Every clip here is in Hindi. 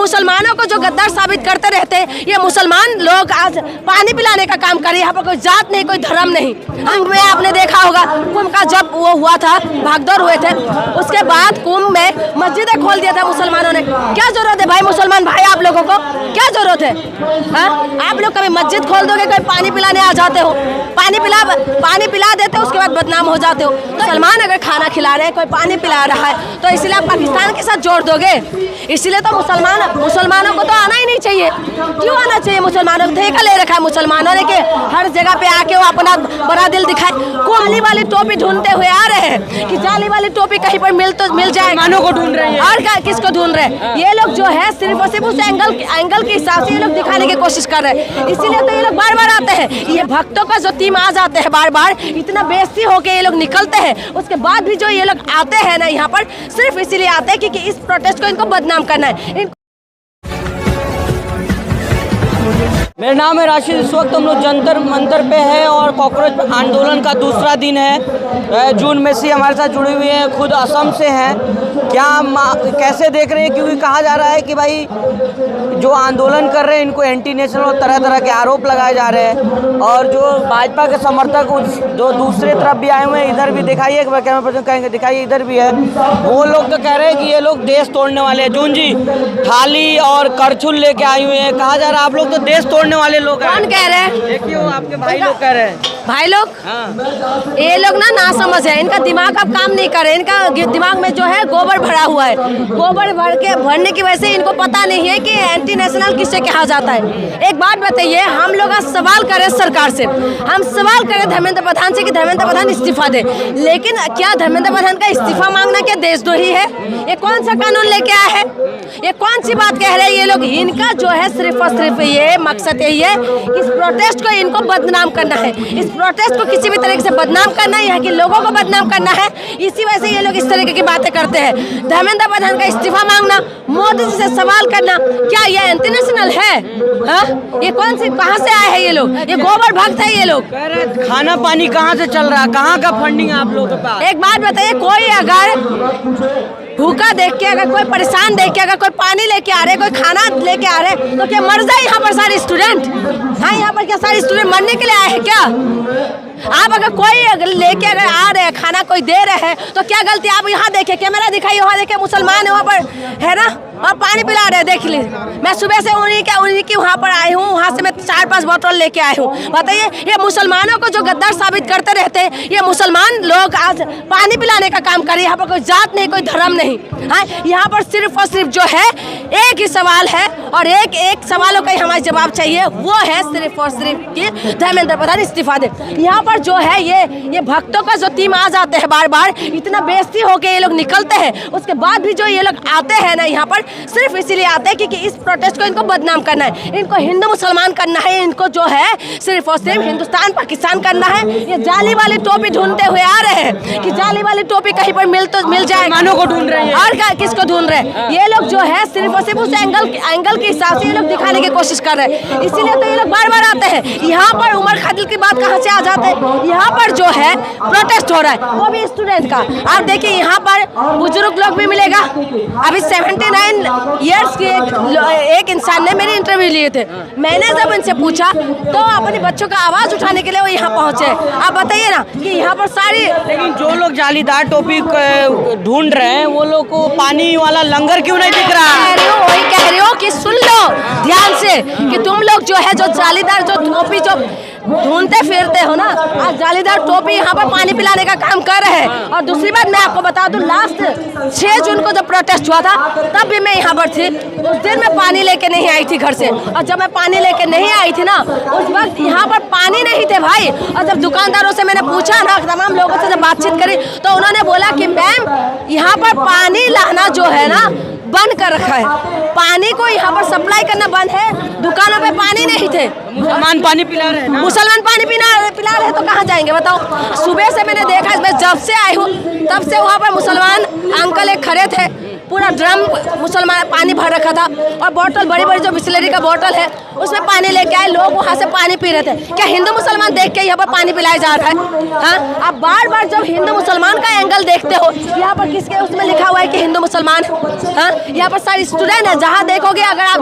मुसलमानों को जो गद्दार साबित करते रहते हैं, ये मुसलमान लोग आज पानी पिलाने का काम करे। यहाँ पर कोई जात नहीं, कोई धर्म नहीं। में आपने देखा होगा कुंभ का जब वो हुआ था, भागदौड़ हुए थे, उसके बाद कुंभ में मस्जिदें खोल दिया था मुसलमानों ने। क्या जरूरत है भाई मुसलमान भाई आप लोगों को, क्या जरूरत है? आप लोग कभी मस्जिद खोल दोगे, कोई पानी पिलाने आ जाते हो, पानी पिला देते हो, उसके बाद बदनाम हो जाते हो। मुसलमान अगर खाना खिला रहे हैं, कोई पानी पिला रहा है, तो इसलिए आप पाकिस्तान के साथ जोड़ दोगे? इसलिए तो मुसलमानों को तो आना ही नहीं चाहिए। क्यों आना चाहिए मुसलमानों को? ठेका ले रखा है मुसलमानों ने कि हर जगह पे आके वो अपना बड़ा दिल दिखाए। जाली वाली टोपी ढूंढते हुए आ रहे हैं कि जाली वाली टोपी कहीं पर मिल जाए। मुसलमानों को ढूंढ रहे हैं और किसको ढूंढ रहे हैं? ये लोग जो है सिर्फ और सिर्फ उस एंगल के हिसाब से ये लोग दिखाने की कोशिश कर रहे हैं। इसीलिए तो ये लोग बार बार आते हैं। ये भक्तों का जो टीम आ जाते हैं बार बार, इतना बेइज्जती होके ये लोग निकलते हैं। उसके बाद भी जो ये लोग आते हैं ना यहाँ पर, सिर्फ इसीलिए आते हैं क्योंकि इस प्रोटेस्ट को इनको बदनाम करना है। मेरा नाम है राशिद। इस वक्त हम लोग जंतर मंतर पे है और कॉकरोच आंदोलन का दूसरा दिन है। जून में से हमारे साथ जुड़ी हुई हैं, खुद असम से हैं। कैसे देख रहे हैं, क्योंकि कहा जा रहा है कि भाई जो आंदोलन कर रहे हैं इनको एंटी नेशनल और तरह तरह के आरोप लगाए जा रहे हैं। और जो भाजपा के समर्थक जो दूसरे तरफ भी आए हुए हैं, इधर भी दिखाइए, कैमरा पर्सन कहेंगे दिखाइए, इधर भी है, वो लोग तो कह रहे हैं कि ये लोग देश तोड़ने वाले हैं। जून जी थाली और करछुल लेके आए हुए हैं। कहा जा रहा है आप लोग तो देश तोड़ने वाले लोग हैं। कौन कह रहे हैं? देखिए वो आपके भाई लोग कह रहे हैं। भाई लोग? हाँ। ये लोग ना समझ है, इनका दिमाग अब काम नहीं करे। इनका दिमाग में जो है गोबर भरा हुआ है। गोबर भरने की वजह से इनको पता नहीं है कि एंटी नेशनल किसे कहा जाता है। एक बात बताइए, हम लोग आज सवाल करें सरकार से, हम सवाल करें धर्मेंद्र प्रधान से कि धर्मेंद्र प्रधान इस्तीफा दे, लेकिन क्या धर्मेंद्र प्रधान का इस्तीफा मांगना क्या देशद्रोही है? ये कौन सा कानून लेके आया है? ये कौन सी बात कह रहे हैं ये लोग? इनका जो है सिर्फ और सिर्फ ये मकसद यही है, इस प्रोटेस्ट को इनको बदनाम करना है। इस प्रोटेस्ट को किसी भी तरीके से बदनाम करना है, यहाँ के लोगों को बदनाम करना है। इसी वजह से ये लोग इस तरीके की बातें करते हैं। धर्मेंद्र प्रधान का इस्तीफा मांगना, मोदी जी से सवाल करना, क्या ये एंटी नेशनल है? हाँ, ये कौन सी कहाँ से आए हैं ये लोग? ये गोबर भक्त है ये लोग। खाना पानी कहाँ से चल रहा है? कहाँ का फंडिंग है आप लोगों के पास? एक बात बताइए, कोई अगर भूखा देख के, अगर कोई परेशान देख के, अगर कोई पानी लेके आ रहे, कोई खाना लेके आ रहे, तो क्या मर जाए यहाँ पर सारे स्टूडेंट? हाँ, यहाँ पर क्या सारे स्टूडेंट मरने के लिए आए हैं क्या? आप अगर कोई लेके अगर आ रहे हैं, खाना कोई दे रहे हैं, तो क्या गलती? आप यहाँ देखे, कैमरा दिखाइए, वहाँ देखे मुसलमान है वहाँ पर, है ना, और पानी पिला रहे हैं। देख लीजिए, मैं सुबह से उन्हीं की वहाँ पर आई हूँ, वहाँ से मैं 4-5 बोतल लेके आई हूँ। बताइए, ये मुसलमानों को जो गद्दार साबित करते रहते हैं, ये मुसलमान लोग आज पानी पिलाने का काम करे। यहाँ पर कोई जात नहीं, कोई धर्म नहीं। हाँ, यहाँ पर सिर्फ और सिर्फ जो है एक ही सवाल है, और एक सवालों का ही हमारा जवाब चाहिए, वो है सिर्फ और सिर्फ कि धर्मेंद्र प्रधान इस्तीफा दे। यहाँ पर जो है ये भक्तों का जो टीम आ जाते हैं बार बार, इतना बेइज्जती होके ये लोग निकलते हैं। उसके बाद भी जो ये लोग आते हैं ना यहाँ पर, सिर्फ इसीलिए आते हैं क्योंकि इस प्रोटेस्ट को इनको बदनाम करना है, इनको हिंदू मुसलमान करना है, इनको जो है सिर्फ और सिर्फ हिंदुस्तान पाकिस्तान करना है। ये जाली वाली टोपी ढूंढते हुए आ रहे हैं कि जाली वाली टोपी कहीं पर मिल जाए। मुसलमानों को ढूंढ रहे हैं। और किसको ढूंढ रहे हैं? ये लोग जो है सिर्फ और सिर्फ उस एंगल के हिसाब से ये लोग दिखाने की कोशिश कर रहे हैं। इसीलिए तो ये लोग बार बार आते हैं। यहाँ पर उमर खादिल की बात कहाँ से आ जाते हैं? यहाँ पर जो है प्रोटेस्ट हो रहा है, वो भी स्टूडेंट का। आप देखिए, यहाँ पर बुजुर्ग लोग भी मिलेगा। अभी 79 ईयर्स के एक इंसान ने मेरे इंटरव्यू लिए थे। मैंने जब उनसे पूछा तो अपने बच्चों का आवाज उठाने के लिए वो यहाँ पहुँचे। आप बताइए ना कि यहाँ पर सारी, लेकिन जो लोग जालीदार टोपी ढूंढ रहे हैं, वो लोग को पानी वाला लंगर क्यों नहीं दिख रहा है? वही कह रही हो कि सुन लो ध्यान से कि तुम लोग जो है, जो जालीदार जो टोपी जो ढूंढते फिरते हो ना, आज जालीदार टोपी यहाँ पर पानी पिलाने का काम कर रहे हैं। और दूसरी बात मैं आपको बता दूं, लास्ट 6 जून को जब प्रोटेस्ट हुआ था, तब भी मैं यहाँ पर थी। उस दिन मैं पानी लेके नहीं आई थी घर से, और जब मैं पानी लेके नहीं आई थी ना, उस वक्त यहाँ पर पानी नहीं थे भाई। और जब दुकानदारों से मैंने पूछा ना, तमाम लोगों से जब बातचीत करी, तो उन्होंने बोला कि मैम यहाँ पर पानी लाना जो है ना बंद कर रखा है, पानी को यहाँ पर सप्लाई करना बंद है, दुकानों पे पानी नहीं थे। मुसलमान पानी पिला रहे हैं ना? मुसलमान पानी पिला रहे तो कहाँ जाएंगे बताओ? सुबह से मैंने देखा, मैं जब से आई हूँ तब से वहाँ पर मुसलमान अंकल एक खड़े थे, पूरा ड्रम मुसलमान पानी भर रखा था और बोतल बड़ी बड़ी जो बिस्लरी का बोतल है उसमें पानी लेके आए, लोग वहाँ से पानी पी रहे थे। क्या हिंदू मुसलमान देख के यहाँ पर पानी पिलाया जा रहा है? हाँ, आप बार बार जब हिंदू मुसलमान का एंगल देखते हो, यहाँ पर किसके उसमें लिखा हुआ है कि हिंदू मुसलमान, हाँ, यहाँ पर सारे स्टूडेंट है, जहाँ देखोगे अगर आप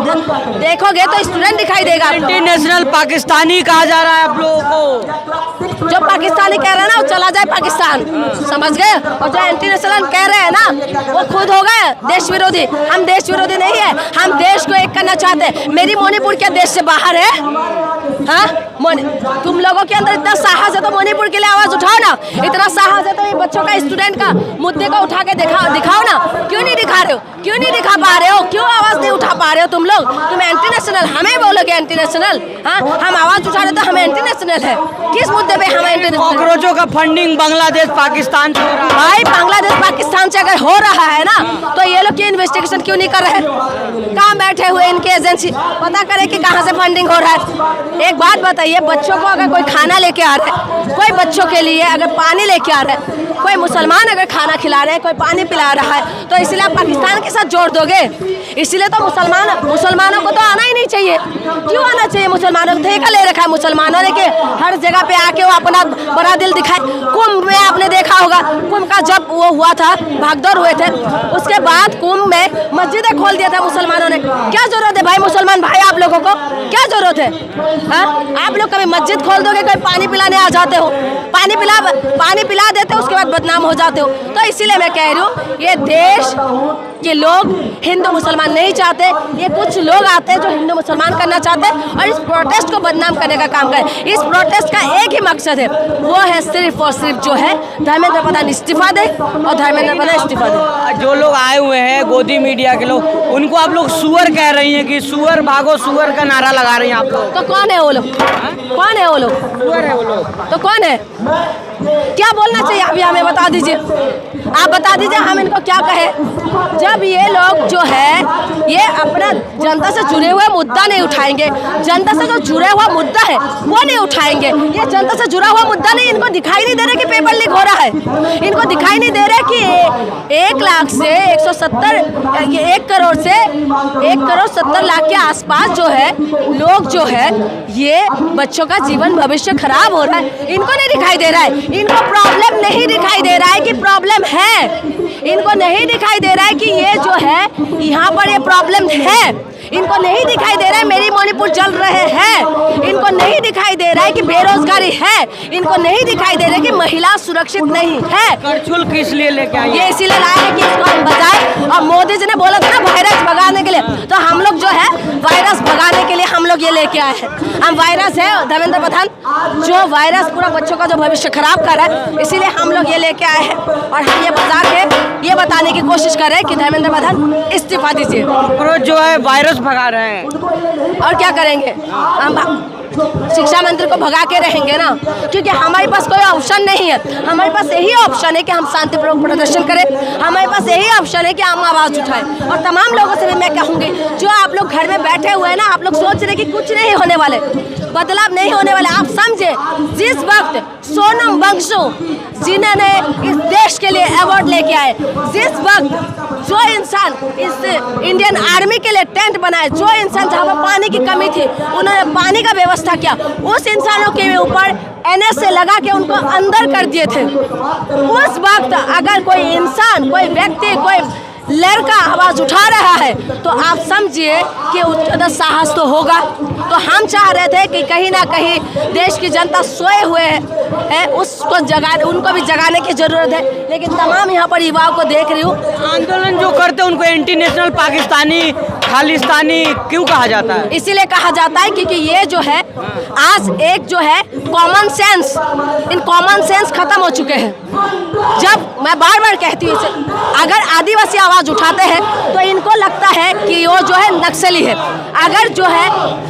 देखोगे तो स्टूडेंट दिखाई देगा। इंटरनेशनल पाकिस्तानी कहा जा रहा है आप लोगों को, जो पाकिस्तानी कह रहे हैं ना वो चला जाए पाकिस्तान, समझ गए? और जो एंटी नेशनल कह रहे हैं ना वो खुद हो गए देश विरोधी। हम देश विरोधी नहीं है, हम देश को एक करना चाहते हैं। मेरी मणिपुर क्या देश से बाहर है? हाँ, तुम लोगों के अंदर इतना साहस है तो मणिपुर के लिए आवाज उठाओ ना। इतना साहस है तो ये बच्चों का, स्टूडेंट का मुद्दे को उठा के दिखाओ ना। क्यों नहीं दिखा रहे हो? क्यों नहीं दिखा पा रहे हो? क्यों आवाज नहीं उठा पा रहे हो तुम लोग? तुम एंटी नेशनल, हमें बोलोगे एंटी नेशनल? हाँ, हम आवाज उठा रहे तो हम एंटी नेशनल है। किस मुद्दे पे हम एंटी नेशनल? कॉकरोचों का फंडिंग बांग्लादेश पाकिस्तान से हो रहा है। भाई बांग्लादेश पाकिस्तान से अगर हो रहा है ना तो ये लोग क्यों इन्वेस्टिगेशन क्यों नहीं कर रहे? कहाँ बैठे हुए इनके एजेंसी, पता करे कि कहाँ से फंडिंग हो रहा है। एक बात बताइए, बच्चों को अगर कोई खाना लेके आ रहा है, कोई बच्चों के लिए अगर पानी लेके आ रहा है, कोई मुसलमान अगर खाना खिला रहे हैं, कोई पानी पिला रहा है, तो इसलिए आप पाकिस्तान के साथ जोड़ दोगे? इसलिए तो मुसलमानों को तो आना ही नहीं चाहिए। क्यों आना चाहिए मुसलमानों को? ठेका ले रखा है मुसलमानों ने कि हर जगह पे आके वो अपना बड़ा दिल दिखाए। कुंभ में आपने देखा होगा, कुंभ का जब वो हुआ था, भागदौड़ हुए थे, उसके बाद कुंभ में मस्जिदें खोल दिया था मुसलमानों ने। क्या जरूरत है भाई मुसलमान भाई आप लोगों को? क्या जरूरत है? हाँ, आप लोग कभी मस्जिद खोल दोगे, कोई पानी पिलाने आ जाते हो, पानी पिला देते हो, उसके बाद बदनाम हो जाते हो। तो इसीलिए मैं कह रही हूँ ये देश के लोग हिंदू मुसलमान नहीं चाहते, ये कुछ लोग आते हैं जो हिंदू मुसलमान करना चाहते हैं और इस प्रोटेस्ट को बदनाम करने का काम करें। इस प्रोटेस्ट का एक ही मकसद है, वो है सिर्फ और सिर्फ जो है धर्मेंद्र प्रधान इस्तीफा दे और धर्मेंद्र प्रधान इस्तीफा दे। जो लोग आए हुए हैं गोदी मीडिया के लोग, उनको आप लोग सुअर कह रही हैं कि सुअर भागो, सुअर का नारा लगा रही हैं आप लोग। तो कौन है वो लोग? कौन है वो लोग? सुअर है वो लोग। तो कौन है? क्या बोलना चाहिए अभी हमें बता दीजिए, आप बता दीजिए हम इनको क्या कहें। जब ये लोग जो है ये अपना जनता से जुड़े हुए मुद्दा नहीं उठाएंगे, जनता से जो जुड़ा हुआ मुद्दा है वो नहीं उठाएंगे, ये जनता से जुड़ा हुआ मुद्दा नहीं, इनको दिखाई नहीं दे रहा कि पेपर लीक हो रहा है, इनको दिखाई नहीं दे रहा कि 1 लाख से 1 करोड़ से 1,70 लाख के आसपास जो है लोग जो है ये बच्चों का जीवन भविष्य खराब हो रहा है। इनको नहीं दिखाई दे रहा है, इनको प्रॉब्लम नहीं दिखाई दे रहा है कि प्रॉब्लम है, इनको नहीं दिखाई दे रहा है कि ये जो है यहाँ पर ये प्रॉब्लम है, इनको नहीं दिखाई दे रहा है मेरी मणिपुर जल रहे हैं, इनको नहीं दिखाई दे रहा है कि बेरोजगारी है, इनको नहीं दिखाई दे रहा है कि महिला सुरक्षित नहीं है। करछुल किस लिए लेके आए? ये इसीलिए लाए हैं कि इसको हम बजाएं। और मोदी जी ने बोला था ना वायरस भगाने के लिए, तो हम लोग जो है वायरस भगाने के लिए हम लोग ये लेके आए हैं। हम वायरस है धर्मेंद्र प्रधान जो वायरस पूरा बच्चों का जो भविष्य खराब कर रहा है, इसीलिए हम लोग ये लेके आए हैं और हम ये बजा के ये बताने की कोशिश कर रहे हैं कि धर्मेंद्र प्रधान इस्तीफा दीजिए। जो है वायरस भगा रहे हैं और क्या करेंगे? हम शिक्षा मंत्री को भगा के रहेंगे ना, क्योंकि हमारे पास कोई ऑप्शन नहीं है। हमारे पास यही ऑप्शन है कि हम शांतिपूर्वक प्रदर्शन करें, हमारे पास यही ऑप्शन है कि हम आवाज़ उठाएं। और तमाम लोगों से भी मैं कहूँगी जो आप लोग घर में बैठे हुए हैं ना, आप लोग सोच रहे कि कुछ नहीं होने वाले, बदलाव नहीं होने वाले। आप समझे जिस वक्त सोनम वांगचुक जिन्होंने इस देश के लिए अवार्ड लेके आए, जिस वक्त जो इंसान इस इंडियन आर्मी के लिए टेंट बनाए, जो इंसान जहाँ पर पानी की कमी थी उन्होंने पानी का व्यवस्था किया, उस इंसानों के ऊपर NSA लगा के उनको अंदर कर दिए थे। उस वक्त अगर कोई इंसान, कोई व्यक्ति, कोई लड़का आवाज़ उठा रहा है तो आप समझिए कि उसका साहस तो होगा। तो हम चाह रहे थे कि कहीं ना कहीं देश की जनता सोए हुए है उसको उनको भी जगाने की ज़रूरत है। लेकिन तमाम यहाँ पर युवाओं को देख रही हूँ, आंदोलन जो करते हैं उनको एंटी नेशनल पाकिस्तानी खालिस्तानी क्यों कहा जाता है? इसीलिए कहा जाता है क्योंकि ये जो है आज एक जो है common sense, in common sense खत्म हो चुके हैं। जब मैं बार बार कहती हूँ अगर आदिवासी आवाज़ उठाते हैं तो इनको लगता है कि वो जो है नक्सली है, अगर जो है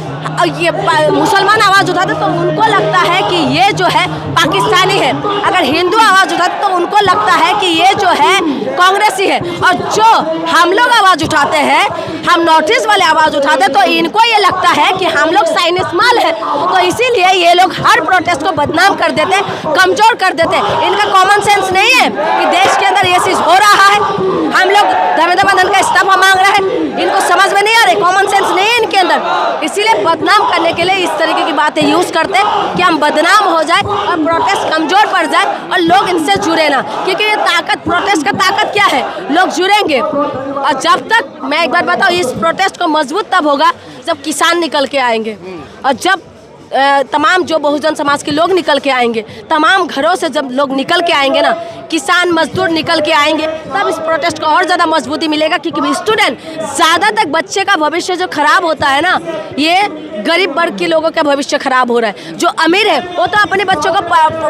ये मुसलमान आवाज़ उठाते तो उनको लगता है कि ये जो है पाकिस्तानी है, अगर हिंदू आवाज़ उठाते तो उनको लगता है कि ये जो है कांग्रेसी है। और जो हम लोग आवाज़ उठाते हैं, हम नॉर्थ ईस्ट वाले आवाज़ उठाते हैं तो इनको ये लगता है कि हम लोग साइनिस माल है। तो इसीलिए ये लोग हर प्रोटेस्ट को बदनाम कर देते, कमज़ोर कर देते। इनका कॉमन सेंस नहीं है कि देश के अंदर ये चीज़ हो रहा है। हम लोग धर्मेंद्र प्रधान का इस्तीफा मांग रहे हैं। इनको समझ में नहीं आ रही, कॉमन सेंस नहीं है इनके अंदर, इसीलिए बदनाम करने के लिए इस तरीके की बातें यूज करते हैं कि हम बदनाम हो जाए और प्रोटेस्ट कमजोर पड़ जाए और लोग इनसे जुड़े ना, क्योंकि ये ताकत, प्रोटेस्ट का ताकत क्या है, लोग जुड़ेंगे। और जब तक, मैं एक बार बताऊँ, इस प्रोटेस्ट को मजबूत तब होगा जब किसान निकल के आएंगे और जब तमाम जो बहुजन समाज के लोग निकल के आएंगे, तमाम घरों से जब लोग निकल के आएंगे ना, किसान मजदूर निकल के आएंगे, तब इस प्रोटेस्ट को और ज़्यादा मजबूती मिलेगा। क्योंकि स्टूडेंट, ज़्यादा तक बच्चे का भविष्य जो खराब होता है ना, ये गरीब वर्ग के लोगों का भविष्य खराब हो रहा है। जो अमीर है वो तो अपने बच्चों को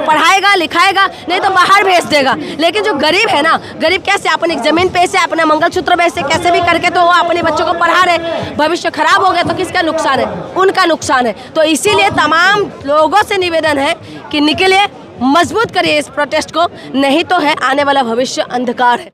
पढ़ाएगा लिखाएगा, नहीं तो बाहर भेज देगा, लेकिन जो गरीब है ना, गरीब कैसे अपनी ज़मीन पे से, अपना मंगलसूत्र पे से, कैसे भी करके तो वो अपने बच्चों को पढ़ा रहे। भविष्य खराब हो गया तो किसका नुकसान है? उनका नुकसान है। तो इसीलिए तमाम लोगों से निवेदन है कि निकलिए, मजबूत करिए इस प्रोटेस्ट को, नहीं तो है आने वाला भविष्य अंधकार है।